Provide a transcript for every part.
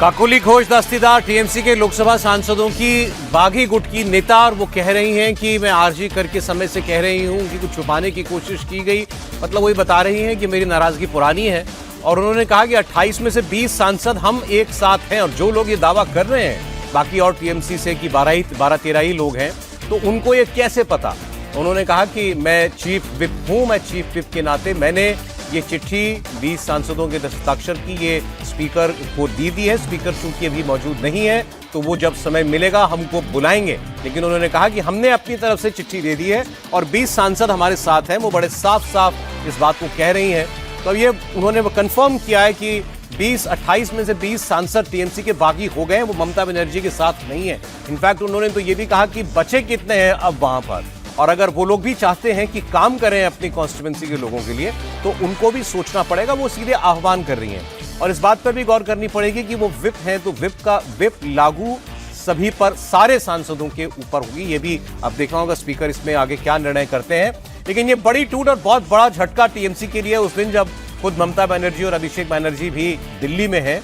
Kakoli Ghosh Dastidar TMC के लोकसभा सांसदों की बागी गुट की नेता, और वो कह रही हैं कि मैं आरजी करके समय से कह रही हूं कि कुछ छुपाने की कोशिश की गई। मतलब वही बता रही हैं कि मेरी नाराजगी पुरानी है। और उन्होंने कहा कि 28 में से 20 सांसद हम एक साथ हैं, और जो लोग ये दावा कर रहे हैं बाकी और टीएमसी से कि 12-13 ही लोग हैं, तो उनको ये कैसे पता। उन्होंने कहा कि मैं चीफ विप हूं, मैं चीफ विप के नाते मैंने ये चिट्ठी 20 सांसदों के दस्ताक्षर की ये स्पीकर को दी है। स्पीकर चूंकि अभी मौजूद नहीं है तो वो जब समय मिलेगा हमको बुलाएंगे। लेकिन उन्होंने कहा कि हमने अपनी तरफ से चिट्ठी दे दी है और 20 सांसद हमारे साथ हैं। वो बड़े साफ साफ इस बात को कह रही हैं। तो ये उन्होंने कंफर्म किया है कि 28 में से 20 सांसद टीएमसी के बागी हो गए हैं, वो ममता बनर्जी के साथ नहीं है। इनफैक्ट उन्होंने तो ये भी कहा कि बचे कितने हैं अब वहां पर, और अगर वो लोग भी चाहते हैं कि काम करें अपनी कॉन्स्टिट्यूएंसी के लोगों के लिए तो उनको भी सोचना पड़ेगा। वो सीधे आह्वान कर रही हैं और इस बात पर भी गौर करनी पड़ेगी कि वो विप हैं तो विप लागू सभी पर, सारे सांसदों के ऊपर होगी। ये भी अब देखना होगा स्पीकर इसमें आगे क्या निर्णय करते हैं। लेकिन ये बड़ी टूट और बहुत बड़ा झटका टीएमसी के लिए उस दिन जब खुद ममता बनर्जी और अभिषेक बनर्जी भी दिल्ली में है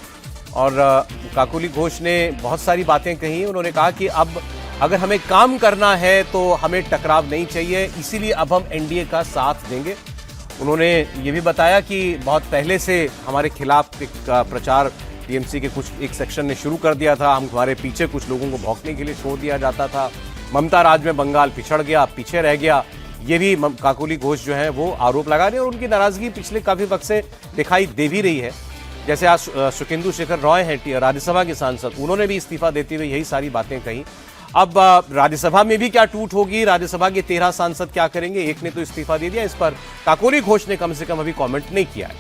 और काकोली घोष ने बहुत सारी बातें कही। उन्होंने कहा कि अब अगर हमें काम करना है तो हमें टकराव नहीं चाहिए, इसीलिए अब हम एनडीए का साथ देंगे। उन्होंने ये भी बताया कि बहुत पहले से हमारे खिलाफ एक प्रचार टीएमसी के एक सेक्शन ने शुरू कर दिया था। हमारे पीछे कुछ लोगों को भौंकने के लिए छोड़ दिया जाता था। ममता राज में बंगाल पिछड़ गया, पीछे रह गया। ये भी काकोली घोष जो है वो आरोप लगा रहे हैं और उनकी नाराजगी पिछले काफी वक्त से दिखाई दे भी रही है। जैसे आज सुखेंदु शेखर रॉय हैं राज्यसभा के सांसद, उन्होंने भी इस्तीफा देते हुए यही सारी बातें कही। अब राज्यसभा में भी क्या टूट होगी, राज्यसभा के 13 सांसद क्या करेंगे, एक ने तो इस्तीफा दे दिया। इस पर काकोली घोष ने कम से कम अभी कमेंट नहीं किया है।